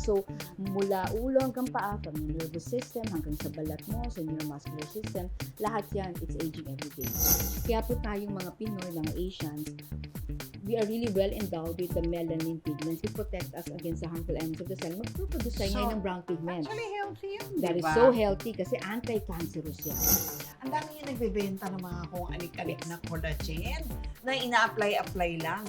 So, mula ulo hanggang paa, from your nervous system hanggang sa balat mo, sa neuromuscular system, lahat yan, it's aging every day. Kaya po tayong mga Pinoy, mga Asians, we are really well endowed with the melanin pigments to protect us against the harmful elements of the cell. Magproproduce tayo ngayon ng brown pigments. Actually, healthy yun, That is diba? so healthy kasi anti-cancerous yan. Ang dami yung nagbebenta ng mga kung alik-alik na collagen na ina-apply lang.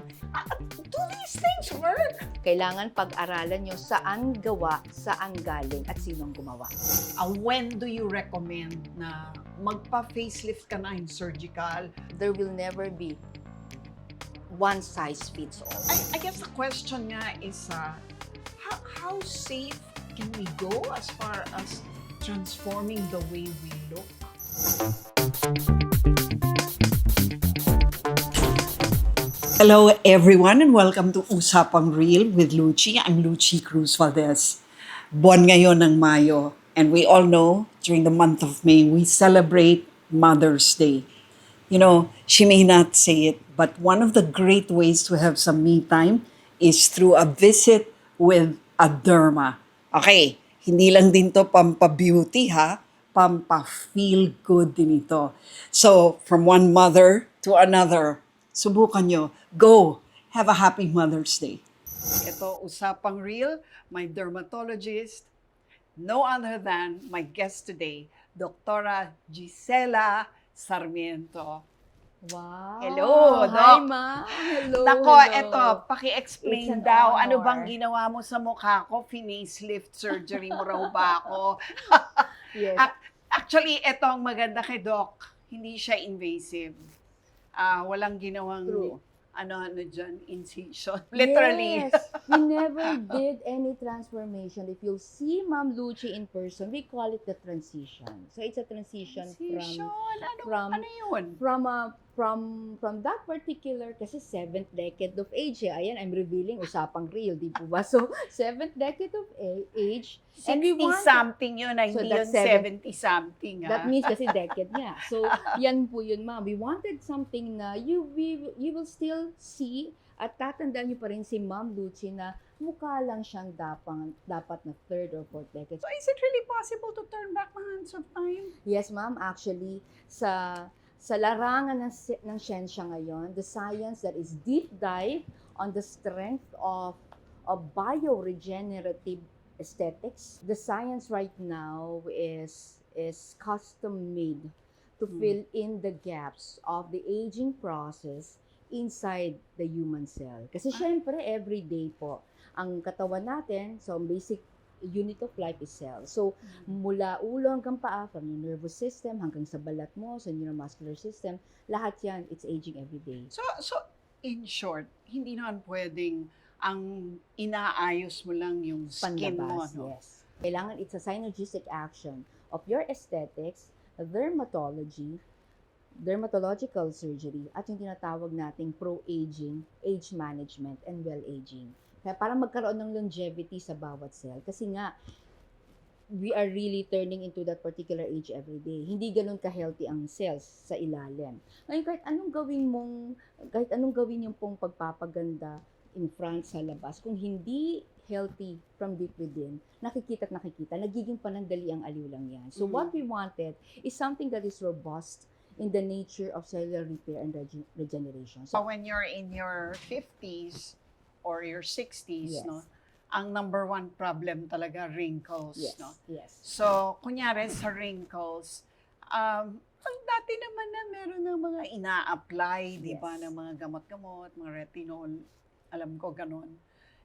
Do these things work? Kailangan pag-aralan nyo saan gawa, saan galing, at sinong gumawa. When do you recommend na magpa-facelift ka na in surgical? There will never be one size fits all. I guess the question nga is, how safe can we go as far as transforming the way we look? Hello everyone and welcome to Usapang Real with Luchi. I'm Luchi Cruz Valdez. Buwan ngayon ng Mayo, and we all know during the month of May we celebrate Mother's Day. You know, she may not say it, but one of the great ways to have some me time is through a visit with a derma. Okay, hindi lang din to pampa-beauty ha, pampa-feel good din ito. So, from one mother to another, subukan nyo. Go! Have a happy Mother's Day. Ito, Usapang Real, my dermatologist, no other than my guest today, Dr. Gisela Sarmiento. Wow! Hello, Hi, Doc. Ma! Hello, Nako, hello. eto, It's paki-explain an daw, honor. ano bang ginawa mo sa mukha ko? Facelift surgery mo raw ba ako? Yes. Actually, eto ang maganda kay Doc, hindi siya invasive. Walang ginawang, True. ano dyan, incision. Literally. Yes. We never did any transformation. If you'll see Ma'am Luchi in person, we call it the transition. So it's a transition Incision? from- Ano yun? from that particular, kasi 7th decade of age, ayan, I'm revealing Usapang Real, di po ba? So, 7th decade of age, and we want 60-something yun, So hindi yun that's 70-something. that means kasi decade nga. So, yan po yun, Ma'am. We wanted something na you will still see at tatandaan niyo pa rin si Ma'am Luchi na mukha lang siyang dapat na 3rd or 4th decade. So is it really possible to turn back the hands of time? Yes, Ma'am. Actually, sa larangan ng siyensya ngayon, the science that is deep dive on the strength of bioregenerative aesthetics. The science right now is custom made to fill in the gaps of the aging process inside the human cell. Kasi syempre, every day po, ang katawan natin, so ang basic unit of life is cell. So, mula ulo hanggang paa, from your nervous system hanggang sa balat mo, sa neuromuscular system, lahat yan, it's aging every day. So in short, hindi naman pwedeng ang inaayos mo lang yung skin mo, Panlabas, no? yes. Kailangan it's a synergistic action of your aesthetics, dermatology, dermatological surgery, at yung tinatawag nating pro-aging, age management, and well-aging. Kaya para magkaroon ng longevity sa bawat cell. Kasi nga, we are really turning into that particular age every day. Hindi ganun ka-healthy ang cells sa ilalim. Ngayon, kahit anong gawin yung pong pagpapaganda in front, sa labas, kung hindi healthy from deep within, nakikita, nagiging panandali ang aliw lang yan. So what we wanted is something that is robust in the nature of cellular repair and regeneration. So when you're in your 50s or your 60s, Yes. no, ang number one problem talaga wrinkles, Yes, no? yes. So, kunyari sa wrinkles, ang dati naman na meron ng mga ina-apply, di ba, Yes. ng mga gamot-gamot, mga retinol, alam ko ganun.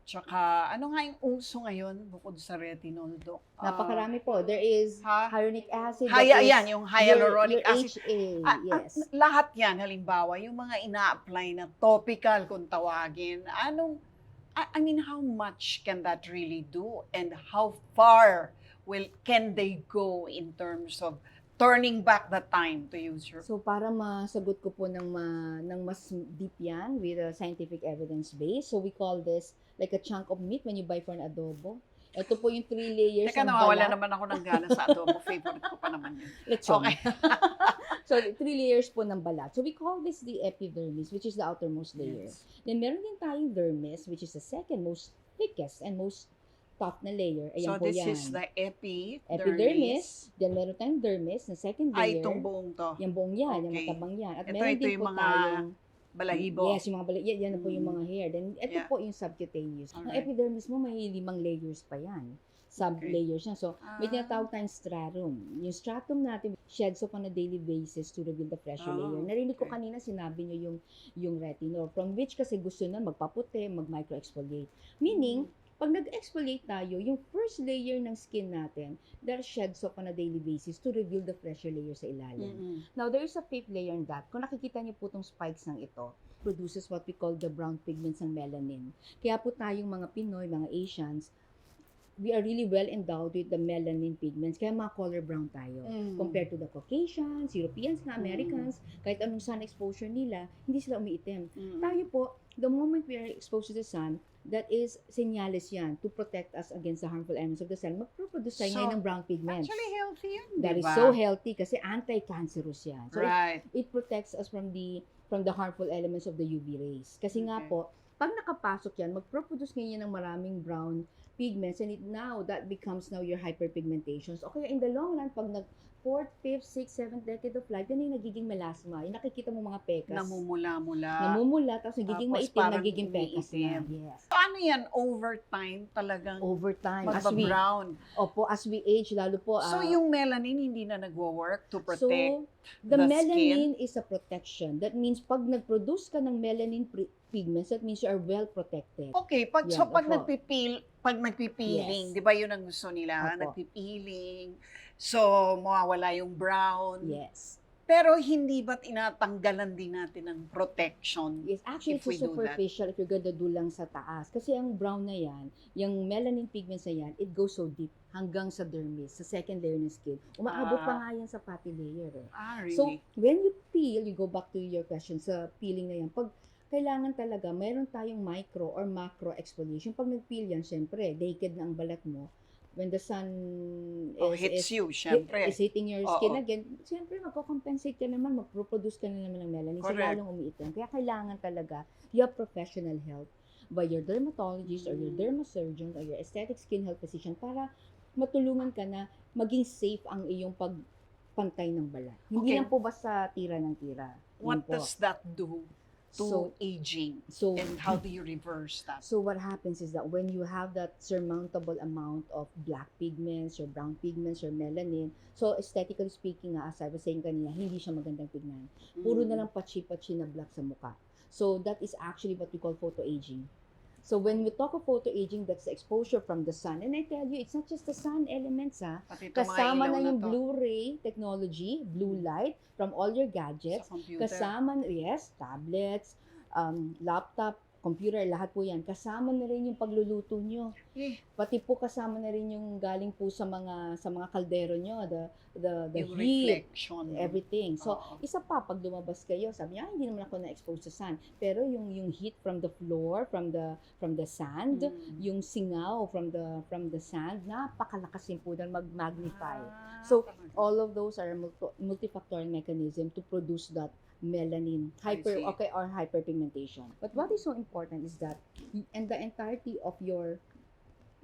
Tsaka, ano nga yung uso ngayon bukod sa retinol, Doc? Napakarami po. There is Ha? hyaluronic acid. Yan, yung hyaluronic your acid. HA, yes. Lahat yan, halimbawa, yung mga ina-apply na topical kung tawagin, I mean, how much can that really do? And how far can they go in terms of turning back the time to use your... So para masagot ko po ng mas deep yan with a scientific evidence base, so we call this like a chunk of meat when you buy for an adobo. Ito po yung 3 layers Teka, ng nawawala balat. naman ako ng gana sa adobo. Favorite ko pa naman yun. Lechon. Okay. So 3 layers po ng balat. So we call this the epidermis, which is the outermost layer. Yes. Then meron din tayong dermis, which is the second most thickest and most top na layer. Ayan So po this yan. is the Epidermis. Then meron tayong dermis na second Ay, layer. itong buong to. Yung buong yan, yung Okay. matabang yan. At Ito meron din yung po mga tayong balahibo. Yes, yung mga balahibo. Yan na po yung mga hair. Then ito Yeah. po yung subcutaneous. Ang Alright. epidermis mo may 5 layers pa yan. Sub-layers yan. So, may tinatawag tayong stratum. Yung stratum natin, sheds off on a daily basis to reveal the fresher layer. Narinig ko okay. kanina, sinabi nyo yung retinol. From which kasi gusto nun magpaputi, mag-microexfoliate. Meaning, pag nag-exfoliate tayo, yung first layer ng skin natin, that sheds off on a daily basis to reveal the fresher layer sa ilalim. Mm-mm. Now, there is a fifth layer in that. Kung nakikita niyo po itong spikes ng ito, produces what we call the brown pigments ng melanin. Kaya po tayong mga Pinoy, mga Asians, we are really well endowed with the melanin pigments. Kaya mga color brown tayo. Compared to the Caucasians, Europeans na Americans, kahit anong sun exposure nila, hindi sila umiitim. Tayo po, the moment we are exposed to the sun, that is senyales yan to protect us against the harmful elements of the sun. Magproproduce tayo ngayon ng brown pigments. Actually healthy yun, That is diba? so healthy kasi anti-cancerous yan. So Right. it protects us from the harmful elements of the UV rays. Kasi nga Okay. po, pag nakapasok yan, magproproduce ngayon ng maraming brown pigments and that becomes now your hyperpigmentations. O kaya in the long run, pag nag 4th, 5th, 6th, 7th decade of life, yan yung nagiging melasma. Yung nakikita mo mga pekas. Namumula, tapos nagiging Tapos maitim, parang nagiging pekas na. umiitim. Yes. So ano yan, over time talagang Over time, as we, magba-brown. as we age, lalo po, So yung melanin hindi na nagwo-work to protect so, the the melanin is a protection. That means pag nag-produce ka ng melanin pigments, that means you are well protected. Okay, pag Yan, so pag opo. nagpipiling, Yes. 'di ba 'yun ang gusto nila, Opo. nagpipiling. So mawawala yung brown. Yes. Pero hindi ba tinatanggalan din natin ng protection? Yes, actually, If we it's do that. superficial if you're gonna do lang sa taas. Kasi ang brown na yan, yung melanin pigments na yan, it goes so deep hanggang sa dermis, sa second layer ng skin. Umaabot pa nga yan sa fatty layer. Eh. Ah, really? So, when you peel, you go back to your question sa peeling na yan, pag kailangan talaga, mayroon tayong micro or macro exfoliation. Pag nag-peel yan, syempre, naked na ang balat mo. When the sun hits you, syempre. is hitting your Oo. skin again, syempre, magko-compensate ka naman, mag-produce ka na naman ng melanin. So, Correct. lalong umiitim. Kaya kailangan talaga, you have professional help by your dermatologist or your dermasurgeon or your aesthetic skin health physician para matulungan ka na maging safe ang iyong pagpantay ng balat. Hindi Okay. lang po basta tira ng tira. What Yun po. does that do to So- aging? So, And how do you reverse that? So what happens is that when you have that surmountable amount of black pigments or brown pigments or melanin, so aesthetically speaking, as I was saying kanina, hindi siya magandang tignan. Puro na lang patsi-patsi na black sa mukha. So that is actually what we call photoaging. So when we talk of photoaging, that's the exposure from the sun. And I tell you, it's not just the sun elements, ha. Pati itong mga Kasama ilaw na yung to Blu-ray technology, blue light from all your sa gadgets. computer. Kasama, yes, tablets, laptop, computer, lahat po yan. Kasama na rin yung pagluluto nyo. Eh, Pati po kasama na rin yung galing po sa mga kaldero nyo, the yung heat, reflection. everything. So, Oo. isa pa, pag lumabas kayo, sabi niya, hindi naman ako na-expose sa sun. Pero yung heat from the floor, from the sand, yung singaw from the sand, napakalakas din po dahil mag-magnify. So, all of those are multifactorial mechanism to produce that melanin I see. or hyperpigmentation. But what is so important is that and the entirety of your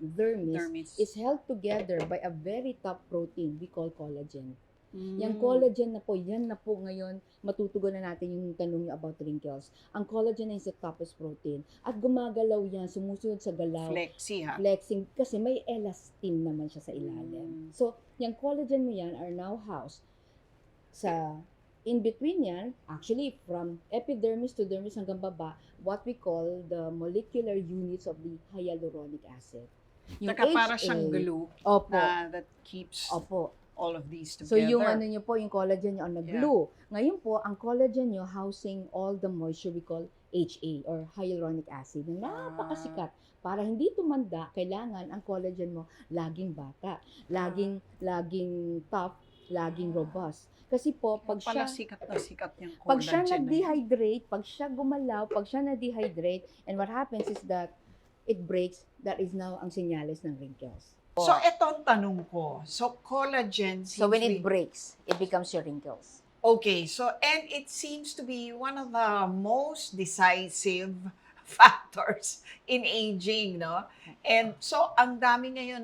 dermis is held together by a very top protein we call collagen. Yung collagen na po, yan na po ngayon, matutugon na natin yung tanong niyo about wrinkles. Ang collagen is the toughest protein. At gumagalaw yan, sumusunod sa galaw. Flexi, ha? Flexing, kasi may elastin naman siya sa ilalim. So, yung collagen mo yan are now housed sa in between yan, actually from epidermis to dermis hanggang baba, what we call the molecular units of the hyaluronic acid. Saka para siyang glue Opo. that keeps Opo. all of these together. So yung ano nyo po, yung collagen nyo ang nag-glue. Ngayon po, ang collagen nyo housing all the moisture we call HA or hyaluronic acid na napakasikat. Para hindi tumanda, kailangan ang collagen mo laging bata, laging tough, laging robust. Kasi po, pag pala siya sikat yung collagen. pag siya na yan. nag-dehydrate, pag siya gumalaw, pag siya na-dehydrate, and what happens is that it breaks, that is now ang senyales ng wrinkles. So, ito ang tanong ko. So, collagen seems So when to it breaks, it becomes your wrinkles. Okay, so, and it seems to be one of the most decisive factors in aging, no? And so, ang dami ngayon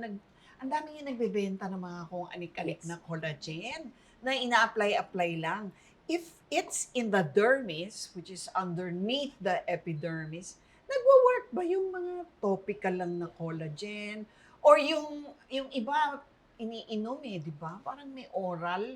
nagbebenta ng mga kung anik-anik Yes. na collagen na ina-apply-apply lang. If it's in the dermis, which is underneath the epidermis, nagwo-work ba yung mga topical lang na collagen? Or yung iba, iniinom di ba? Parang may oral.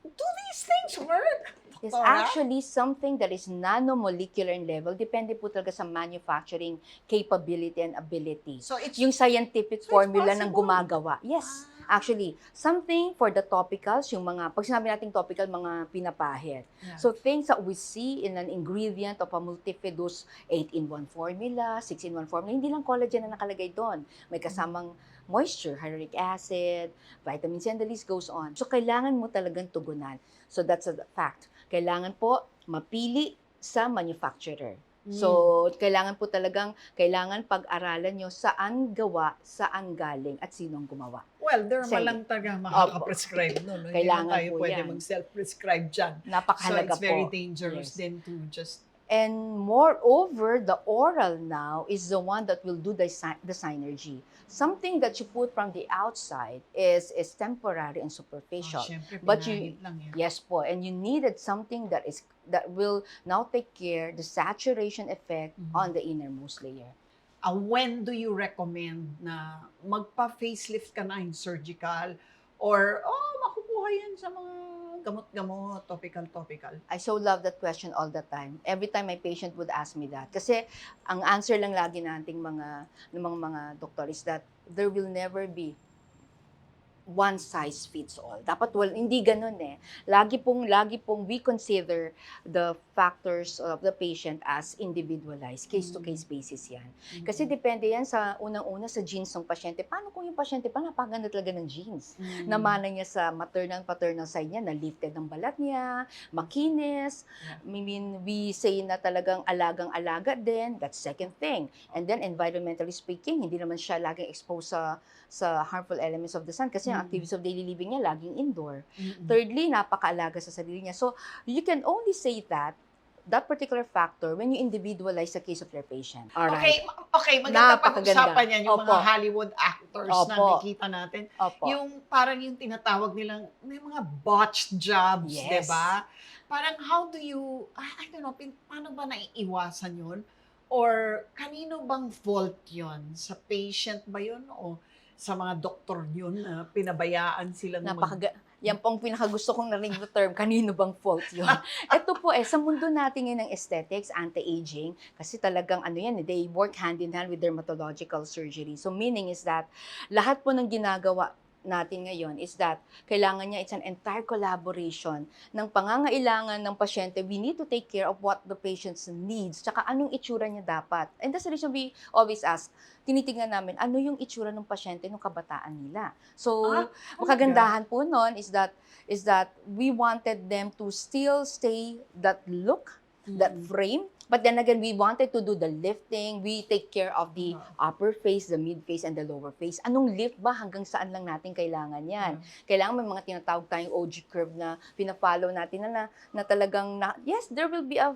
Do these things work? It's Doktora? actually something that is nanomolecular in level. Depende po talaga sa manufacturing capability and ability. So it's Yung scientific it's formula ng possible. gumagawa. Yes, actually. Something for the topicals, yung mga, pag sinabi natin topical, mga pinapahid. Yeah. So things that we see in an ingredient of a multifidus 8-in-1 formula, 6-in-1 formula, hindi lang collagen na nakalagay doon. May kasamang moisture, hyaluronic acid, vitamin C, and the list goes on. So kailangan mo talagang tugunan. So that's a fact. Kailangan po mapili sa manufacturer. So, kailangan po kailangan pag-aralan nyo saan gawa, saan galing, at sinong gumawa. Well, derma Say- lang talaga makaka-prescribe nun. No? Hindi Kailangan naman tayo po pwede yan. mag-self-prescribe dyan. So Napakahalaga it's very po. dangerous Yes. then to just... And moreover, the oral now is the one that will do the synergy. Something that you put from the outside is temporary and superficial. Siyempre, But pinahid lang yan. Yes po, and you needed something that will now take care the saturation effect on the innermost layer. When do you recommend na magpa-facelift ka na in surgical or makukuha yan sa mga gamot-gamot, topical? I so love that question all the time. Every time my patient would ask me that. Kasi ang answer lang lagi nating ng mga doktor is that there will never be one size fits all. Dapat hindi ganun eh. Lagi pong we consider the factors of the patient as individualized, case-to-case basis yan. Kasi depende yan sa unang-una sa genes ng pasyente. Paano kung yung pasyente pa napakaganda talaga ng genes? Namana niya sa paternal side niya, na lifted ng balat niya, makinis. I mean, we say na talagang alagang-alaga din. That's second thing. And then, environmentally speaking, hindi naman siya laging exposed sa harmful elements of the sun kasi ang activities of daily living niya laging indoor. Thirdly, napakaalaga sa sarili niya. So, you can only say that particular factor when you individualize the case of your patient. Alright. Okay, maganda Napakaganda. pag-usapan yan yung Opo. mga Hollywood actors na Opo. nakikita natin. Opo. Yung parang yung tinatawag nilang may mga botched jobs, Yes. 'di ba? Parang how do you I don't know, paano ba naiiwasan 'yun? Or kanino bang fault 'yun? Sa patient ba 'yun o sa mga doktor 'yun na pinabayaan silang Yan pong pinakagusto kong narinig na term, kanino bang fault yun? Ito po sa mundo natin ngayon ng aesthetics, anti-aging, kasi talagang they work hand in hand with dermatological surgery. So meaning is that, lahat po ng ginagawa natin ngayon is that kailangan niya, it's an entire collaboration ng pangangailangan ng pasyente. We need to take care of what the patient's needs, tsaka anong itsura niya dapat. And that's the reason we always ask, tinitingnan namin, ano yung itsura ng pasyente nung kabataan nila. So, makagandahan po nun is that we wanted them to still stay that look, that frame, but then again, we wanted to do the lifting. We take care of the upper face, the mid face, and the lower face. Anong lift ba? Hanggang saan lang natin kailangan yan? Kailangan may mga tinatawag tayong OG curve na pina-follow natin na talagang, yes, there will be a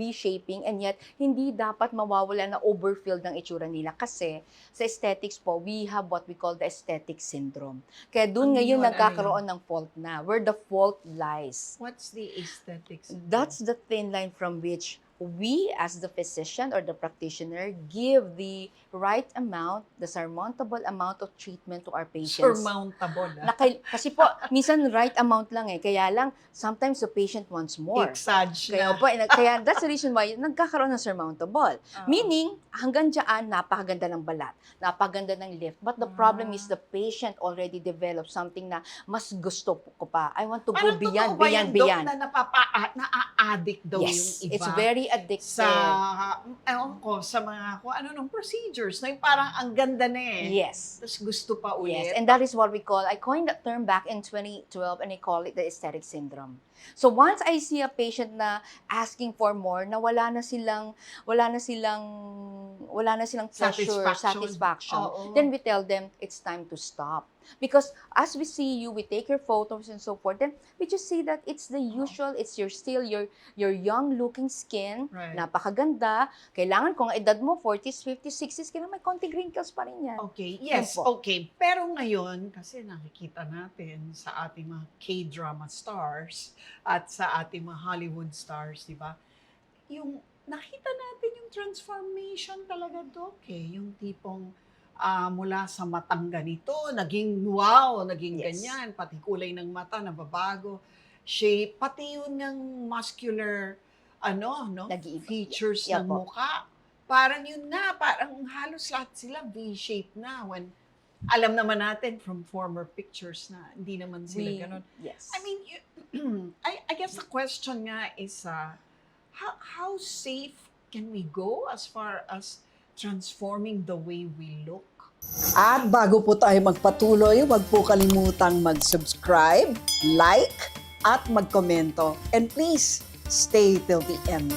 V-shaping, and yet, hindi dapat mawawala na overfilled ng itsura nila. Kasi, sa aesthetics po, we have what we call the aesthetic syndrome. Kaya doon ngayon nagkakaroon ng fault na, where the fault lies. What's the aesthetics? That's the thin line from which we, as the physician or the practitioner, give the right amount, the surmountable amount of treatment to our patients. Surmountable. Kasi po, minsan right amount lang kaya lang, sometimes the patient wants more. Exage Kaya na. po, kaya that's the reason why nagkakaroon ng surmountable. Meaning, hanggang dyan, napakaganda ng balat, napakaganda ng lift. But the problem is the patient already developed something na mas gusto ko pa. I want to go beyond. Dok, na na-addict daw Yes, yung iba? it's very addictive. Sa mga kung ano nung procedures na yung parang ang ganda na Yes. Tapos gusto pa ulit. Yes, and that is what I coined that term back in 2012 and I call it the aesthetic syndrome. So once I see a patient na asking for more, na wala na silang pleasure, satisfaction, then we tell them it's time to stop. Because as we see you, we take your photos and so forth, then we just see that it's the usual, it's still your young looking skin, skin, Right. napakaganda. Kailangan kung ang edad mo, 40s, 50s, 60s, kailangan may konting wrinkles pa rin yan. Okay, yes, Yan po. okay. Pero ngayon, kasi nakikita natin sa ating mga K-drama stars at sa ating mga Hollywood stars, di ba? Yung nakita natin yung transformation talaga, Doc, eh. Yung tipong mula sa matang ganito, naging wow, naging Yes. ganyan, pati kulay ng mata, nababago, shape, pati yun ng muscular, no, Nag-iiba. features Yeah ng po. mukha. Parang yun na, parang halos lahat sila V-shape na when alam naman natin from former pictures na hindi naman sila ganun. Yes. I mean, I guess the question nga is, how safe can we go as far as transforming the way we look? At bago po tayo magpatuloy, huwag po kalimutang mag-subscribe, like, at magkomento. And please, stay till the end.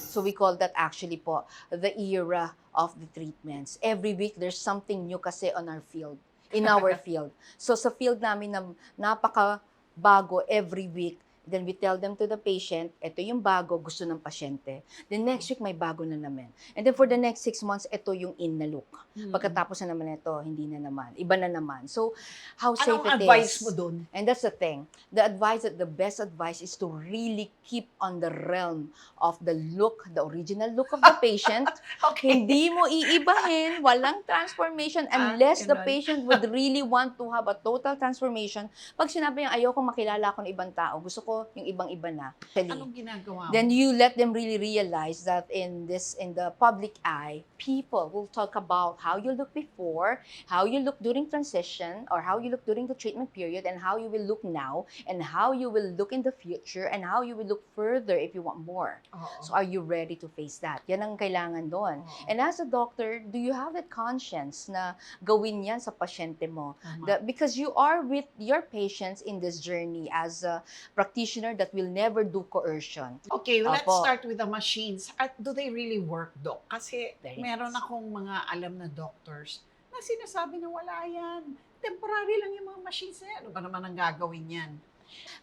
So we call that actually po the era of the treatments. Every week there's something new kasi on our field, in our field. So sa field namin na napaka-bago every week, then we tell them to the patient, ito yung bago, gusto ng pasyente. Then next week may bago na naman. And then for the next 6 months, ito yung in na look. Pagkatapos na naman ito, hindi na naman. Iba na naman. So how safe Anong it advice is. mo dun? And that's the thing. The best advice is to really keep on the realm of the look, the original look of the patient. Okay. Hindi mo iibahin, walang transformation unless the ganun. patient would really want to have a total transformation. Pag sinabi niya, ayoko makilala ako ng ibang tao, gusto ko yung ibang-iba na. Anong ginagawa mo? Then you let them really realize that in the public eye, people will talk about how you look before, how you look during transition, or how you look during the treatment period, and how you will look now, and how you will look in the future, and how you will look further if you want more. Oo. So are you ready to face that? Yan ang kailangan doon. Oo. And as a doctor, do you have that conscience na gawin yan sa pasyente mo? Tama. Because you are with your patients in this journey as a practitioner that will never do coercion. Okay, well, let's Opo. start with the machines. Do they really work, Doc? Kasi Very meron nice. akong mga alam na doctors na sinasabi na wala yan. Temporary lang yung mga machines na yan. Ano ba naman ang gagawin yan?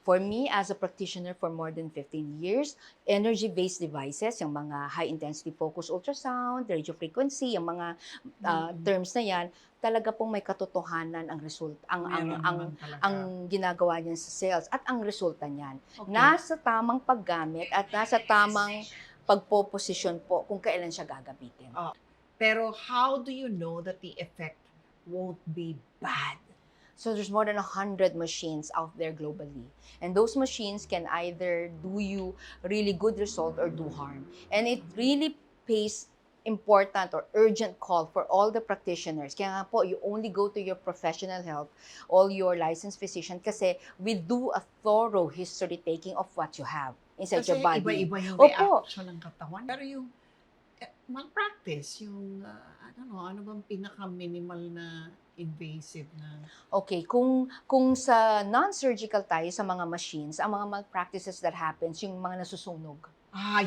For me, as a practitioner for more than 15 years, energy-based devices, yung mga high-intensity focus ultrasound, radio frequency, yung mga terms na yan, talaga pong may katotohanan ang result, Meron naman talaga. ang ginagawa niyan sa cells at ang resulta niyan. Okay. Nasa tamang paggamit at nasa tamang pagpoposisyon po kung kailan siya gagamitin. Pero how do you know that the effect won't be bad? So there's more than 100 machines out there globally. And those machines can either do you really good result or do harm. And it really pays important or urgent call for all the practitioners. Kaya nga po, you only go to your professional help, all your licensed physician, kasi we do a thorough history taking of what you have inside Kasi your body. iba-iba yung Opo. reaction ng katawan. Pero yung malpractice, yung ano bang pinaka-minimal na invasive na... Okay, kung sa non-surgical tayo sa mga machines, ang mga malpractices that happens, yung mga nasusunog.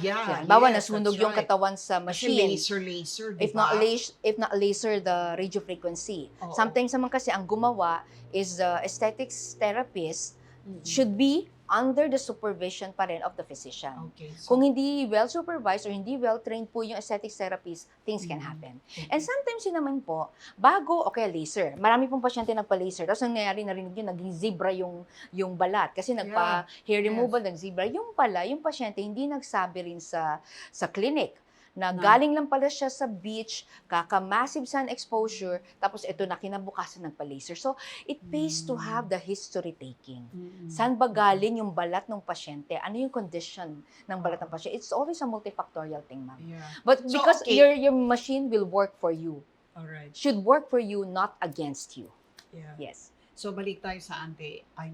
Yeah. Bawa yes, nasunog that's yung right. katawan sa Kasi machine. laser, If diba? not laser, the radio frequency. Oo. Sometimes naman kasi ang gumawa is the aesthetics therapist Mm-mm. should be under the supervision pa rin of the physician. Okay. So, Kung hindi well supervised or hindi well trained po yung aesthetics therapist, things can Mm. happen. okay. And sometimes yun naman po, bago, okay, laser. Marami pong pasyente nagpa-laser. Tapos nangyayari, narinig yun, naging zebra yung balat. Kasi nagpa-hair Yes. removal, nag-zebra. Yung pala, yung pasyente, hindi nagsabi rin sa clinic na Na- galing lang pala siya sa beach, kaka-massive sun exposure, tapos ito na kinabukasan nagpa-laser. So, it pays to have the history taking. Mm-mm. Saan ba galing yung balat ng pasyente? Ano yung condition ng balat ng pasyente? It's always a multifactorial thing, ma'am. Yeah. But So, because okay. your machine will work for you, Alright. should work for you, not against you. Yeah. Yes. So, balik tayo sa anti-aging.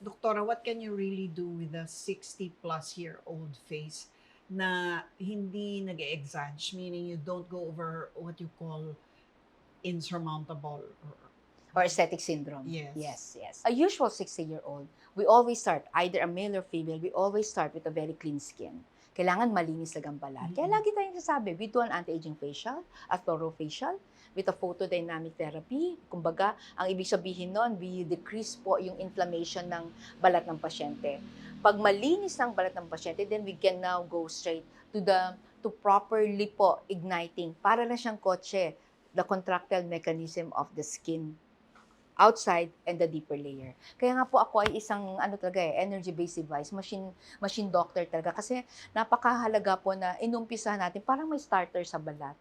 Doktora, what can you really do with a 60-plus-year-old face na hindi nag-exage, meaning you don't go over what you call insurmountable Or aesthetic syndrome. Yes. Yes. A usual 60-year-old, we always start, either a male or female, we always start with a very clean skin. Kailangan malinis lang ang balat. Kaya lagi tayong sasabi, we do an anti-aging facial, a thorough facial, with a photodynamic therapy. Kumbaga, ang ibig sabihin nun, we decrease po yung inflammation ng balat ng pasyente. Pag malinis ng balat ng pasyente, then we can now go straight to properly po igniting. Para na siyang kotse, the contractile mechanism of the skin outside and the deeper layer. Kaya nga po ako ay isang energy-based device, machine doctor talaga kasi napakahalaga po na inumpisahan natin parang may starter sa balat.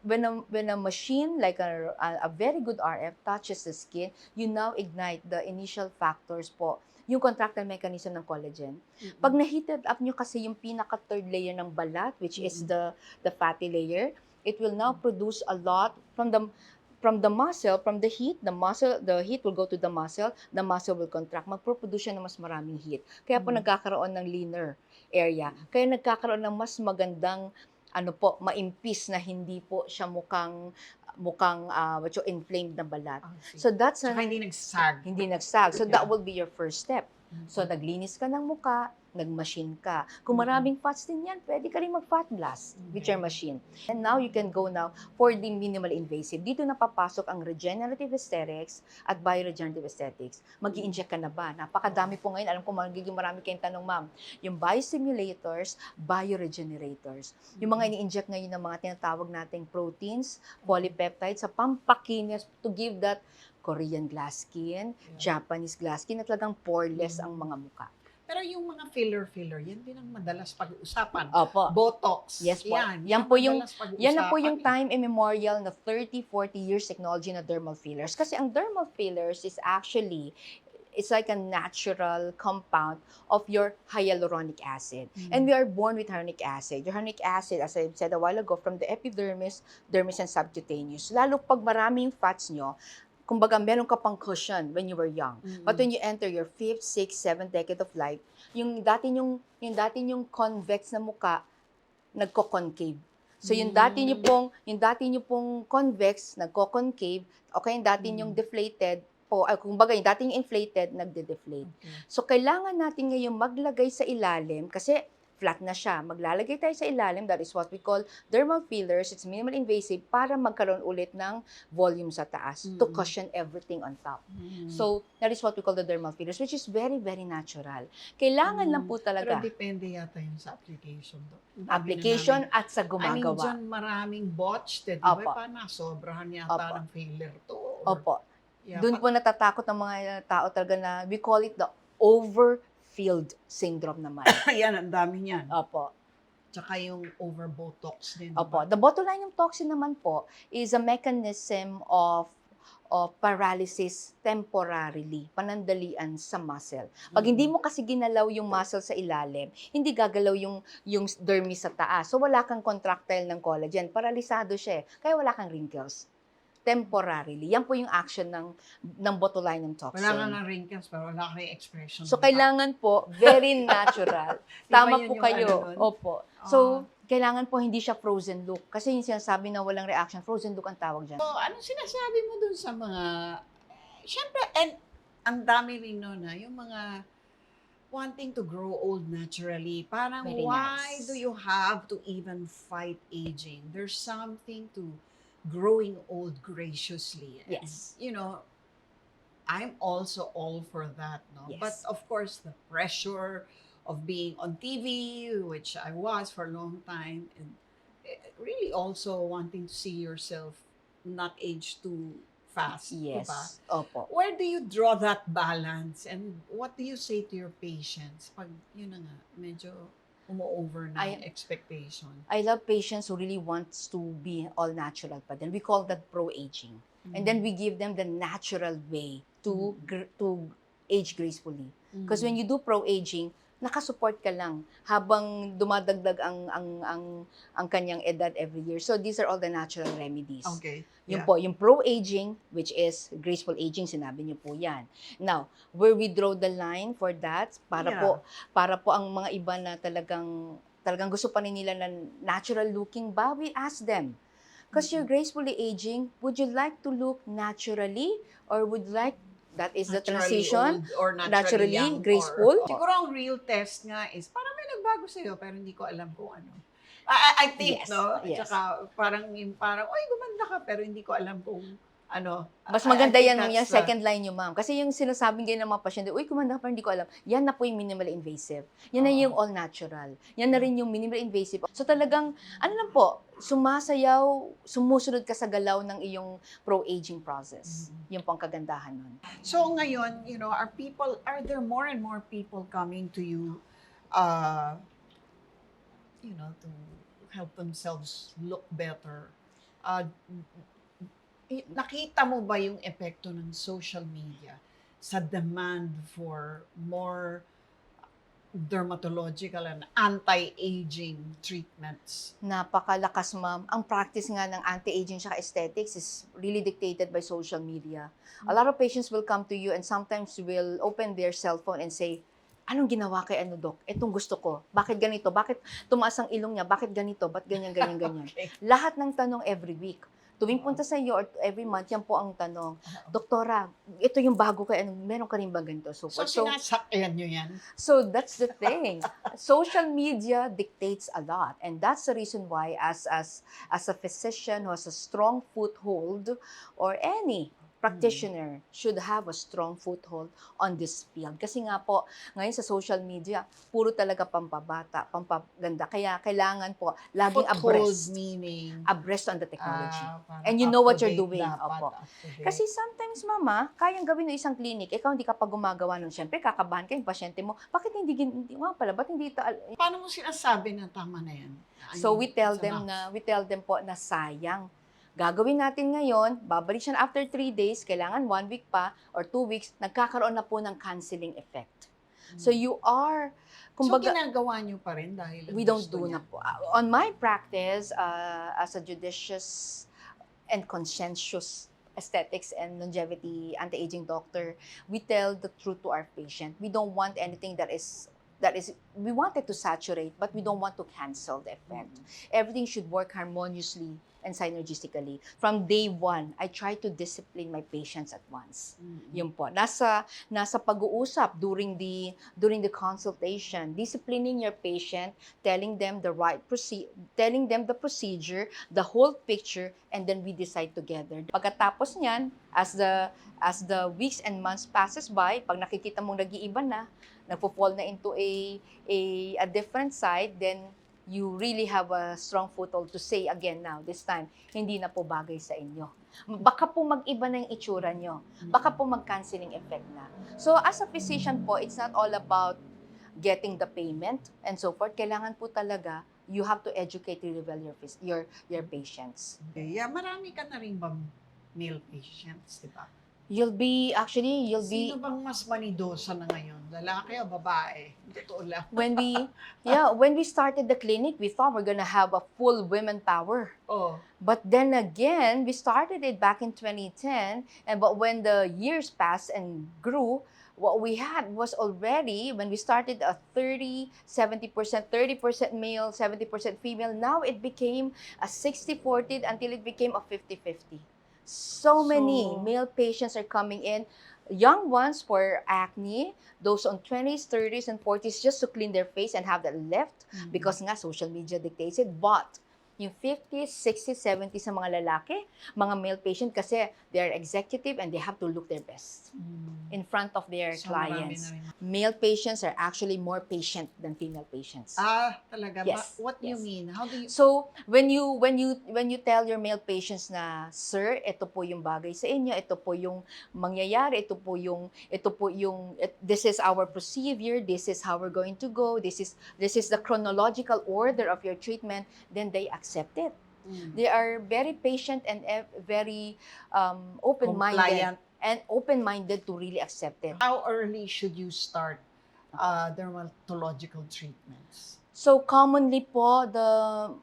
When a machine like a very good RF touches the skin, you now ignite the initial factors po, yung contractile mechanism ng collagen. Pag na-heated up nyo kasi yung pinaka-third layer ng balat, which is the fatty layer, it will now produce a lot from the muscle, from the heat, the heat will go to the muscle will contract, magproproduce siya ng mas maraming heat. Kaya po nagkakaroon ng leaner area. Kaya nagkakaroon ng mas magandang maimpis na hindi po siya mukhang inflamed na balat. So that's Saka hindi nagsag. Hindi nagsag. So that will be your first step. So naglinis ka ng muka, nag-machine ka. Kung maraming fats din yan, pwede ka rin mag-fat blast with your machine. And now you can go for the minimal invasive. Dito na papasok ang regenerative aesthetics at bioregenerative aesthetics. Mag-i-inject ka na ba? Napakadami po ngayon. Alam ko magiging marami kayong tanong, ma'am. Yung biostimulators, bioregenerators. Yung mga ini-inject ngayon ng mga tinatawag nating proteins, polypeptides, sa pampakinis to give that Korean glass skin, Japanese glass skin, at talagang poreless ang mga muka. Pero yung mga filler, yan din ang madalas pag-uusapan. Opo. Botox. Yes po. Yan Yan na po yung time immemorial na 30, 40 years technology na dermal fillers. Kasi ang dermal fillers is actually, it's like a natural compound of your hyaluronic acid. And we are born with hyaluronic acid. Your hyaluronic acid, as I said a while ago, from the epidermis, dermis, and subcutaneous. Lalo pag maraming fats nyo, kumbaga, meron ka pang cushion when you were young. But when you enter your 5th, 6th, 7th decade of life, yung dati yung convex na muka, nagko-concave. So yung dati niyo pong convex, nagko-concave, okay, yung dati yung deflated, kumbaga yung dati yung inflated, nagde-deflate. So kailangan natin ngayon maglagay sa ilalim, kasi flat na siya. Maglalagay tayo sa ilalim, that is what we call dermal fillers. It's minimal invasive para magkaroon ulit ng volume sa taas to cushion everything on top. So, that is what we call the dermal fillers, which is very, very natural. Kailangan lang po talaga. Pero depende yata yun sa application. Application at sa gumagawa. dyan maraming botched. Opo. Sobrahan yata ng filler to. Opo. Yeah, Doon po natatakot ng mga tao talaga na we call it the overfilled syndrome naman. Yan, ang dami niyan. Opo. Tsaka yung over-botox din. Opo. The botulinum toxin naman po is a mechanism of paralysis temporarily, panandalian sa muscle. Pag hindi mo kasi ginalaw yung muscle sa ilalim, hindi gagalaw yung dermis sa taas. So wala kang contractile ng collagen, paralisado siya. Kaya wala kang wrinkles. Temporarily. Yan po yung action ng botulinum toxin. Wala ka ng wrinkles, pero wala ka ng expression. So, kailangan po, very natural. Tama po kayo. Opo. So, kailangan po hindi siya frozen look. Kasi yung sinasabi na walang reaction, frozen look ang tawag dyan. So, anong sinasabi mo dun sa mga, syempre, and ang dami rin nun yung mga wanting to grow old naturally. Parang, Very why nice. do you have to even fight aging? There's something to growing old graciously. Yes. You know, I'm also all for that, no? Yes. But of course, the pressure of being on TV, which I was for a long time, and really also wanting to see yourself not age too fast. Yes. Diba? Opo. Where do you draw that balance? And what do you say to your patients pag, yun na nga, medyo umo-over na yung expectation? I love patients who really wants to be all natural pa din. We call that pro-aging. And then we give them the natural way to age gracefully. Because when you do pro-aging, nakasupport ka lang habang dumadagdag ang kanyang edad every year. So these are all the natural remedies. Okay. Yung po, yung pro-aging, which is graceful aging, sinabi niyo po yan. Now, where we draw the line for that, para po ang mga iba na talagang gusto pa rin nila na natural looking ba, we ask them, because you're gracefully aging, would you like to look naturally or would you like, that is the transition, old or naturally young, graceful? Siguro ang real test nga is, parang may nagbago sa'yo, pero hindi ko alam kung ano. I think, Yes, no? yes. Tsaka parang, oy, gumanda ka, pero hindi ko alam kung Mas I maganda think yan yung that's the- second line yung ma'am. Kasi yung sinasabing ganyan ng mga pasyente, uy, kumanda pa, hindi ko alam. Yan na po yung minimally invasive. Yan na Oo. yung all natural. Yan na rin yung minimally invasive. So talagang, ano lang po, sumasayaw, sumusunod ka sa galaw ng iyong pro-aging process. Yun po ang kagandahan nun. So ngayon, are there more and more people coming to you, to help themselves look better? Nakita mo ba yung epekto ng social media sa demand for more dermatological and anti-aging treatments? Napakalakas, ma'am. Ang practice nga ng anti-aging at aesthetics is really dictated by social media. A lot of patients will come to you and sometimes will open their cell phone and say, anong ginawa kay Doc? Itong gusto ko. Bakit ganito? Bakit tumaas ang ilong niya? Bakit ganito? Ba't ganyan, ganyan, ganyan? Okay. Lahat ng tanong every week. Tuwing punta sa iyo or every month, yan po ang tanong. Doktora, ito yung bago kay meron ka rin ba ganito? So sinasakyan nyo yan? So that's the thing. Social media dictates a lot, and that's the reason why, as a physician who has a strong foothold, or any practitioner should have a strong foothold on this field. Kasi nga po, ngayon sa social media, puro talaga pampabata, pampaganda. Kaya kailangan po laging Foothold abreast. meaning? Abreast on the technology. Parang And you know what you're up-to-date doing. dapat, Opo. up-to-date. Kasi sometimes, mama, kayang gawin ng isang clinic, ikaw hindi ka pa gumagawa nun. Siyempre, kakabahan ka yung pasyente mo. Bakit hindi pala, ba't hindi ito? Paano mo sinasabi na tama na yan? So we tell It's them enough. po na sayang. Gagawin natin ngayon, babalik siya after 3 days, kailangan 1 week pa or 2 weeks, nagkakaroon na po ng canceling effect. So you are, So ginagawa nyo pa rin dahil we don't gusto do na niya? po. On my practice, as a judicious and conscientious aesthetics and longevity anti-aging doctor, we tell the truth to our patient. We don't want anything that is, we want it to saturate, but we don't want to cancel the effect. Everything should work harmoniously and synergistically. From day one, I try to discipline my patients at once. Yun po. Nasa pag-uusap during the consultation, disciplining your patient, telling them the procedure, the whole picture, and then we decide together. Pagkatapos niyan, as the weeks and months passes by, pag nakikita mong nag-iiba na, nagpo-fall na into a different side, then you really have a strong foothold to say again now, this time, hindi na po bagay sa inyo. Baka po mag-iba na yung itsura nyo. Baka po mag-canceling effect na. So as a physician po, it's not all about getting the payment and so forth. Kailangan po talaga, you have to educate really well your patients. Okay. Yeah, marami ka na rin bang male patients, di ba? You'll be Sino bang mas manidosa na ngayon? Lalaki o babae? Totoo lang. when we started the clinic, we thought we're gonna have a full women power. Oh. But then again, we started it back in 2010, but when the years passed and grew, what we had was already, when we started, a 70%, 30% male, 70% female. Now it became a 60-40 until it became a 50-50. So many male patients are coming in, young ones for acne, those on 20s, 30s, and 40s just to clean their face and have that left because nga social media dictates it. But yung 50s, 60s, 70s sa mga lalaki, mga male patient kasi they're executive and they have to look their best in front of their So, marami clients. na rin. Male patients are actually more patient than female patients. Talaga? Yes, What do you yes. mean? How do you... So, when you tell your male patients na, sir, ito po yung bagay sa inyo, ito po yung mangyayari, this is our procedure, this is how we're going to go, this is the chronological order of your treatment, then they accept it. They are very patient and very open-minded. Compliant. And open-minded to really accept it. How early should you start dermatological treatments? So commonly po, the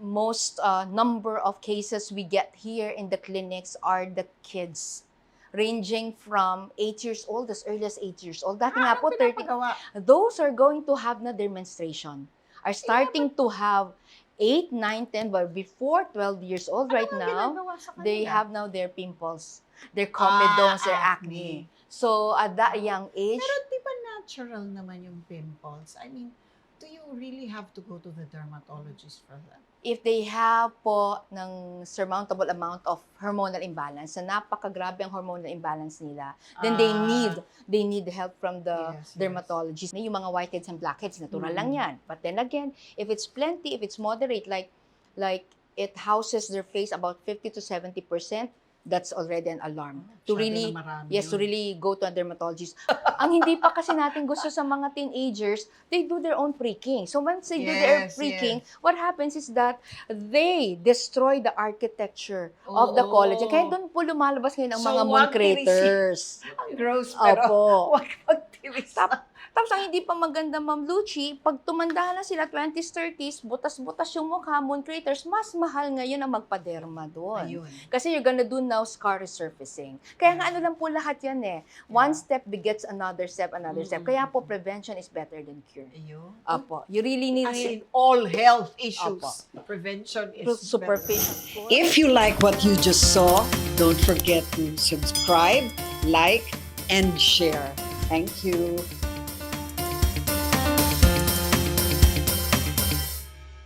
most number of cases we get here in the clinics are the kids, ranging from 8 years old, as early as 8 years old. Dati nga po, 30. Pinapagawa? Those are going to have na their menstruation, are starting to have 8, 9, 10, but before 12 years old right Ano now, ginagawa sa kanila? they have now their pimples, their comedones, their acne. acne. So at that young age, Pero di ba natural naman yung pimples? I mean, do you really have to go to the dermatologist for that? if they have po ng surmountable amount of hormonal imbalance, na napakagrabe ang hormonal imbalance nila, then they need help from the Yes, yes. dermatologist. Yung mga whiteheads and blackheads, natural lang yan. But then again, if it's plenty, if it's moderate, like it houses their face about 50 to 70%, that's already an alarm. To Masyado really, na marami yes, to yun. really go to a dermatologist. Ang hindi pa kasi natin gusto sa mga teenagers, they do their own pricking. So once they do their Yes, pricking, what happens is that they destroy the architecture of the Oo. collagen. Kaya doon po lumalabas ngayon ang So, mga moon wag craters. Ang gross, pero Opo. huwag magtiwis. Tapos ang hindi pa maganda, Ma'am Luchi, pag tumanda na sila, 20s, 30s, butas-butas yung mukha, moon craters, mas mahal ngayon ang magpa-derma doon. Ayun. Kasi you're gonna do now scar resurfacing. Kaya nga ano lang po lahat yan eh. One step begets another step, another step. Kaya po prevention is better than cure. Ayun. Apo. You really need As in all health issues, Opo. prevention is better. superficial. If you like what you just saw, don't forget to subscribe, like, and share. Thank you.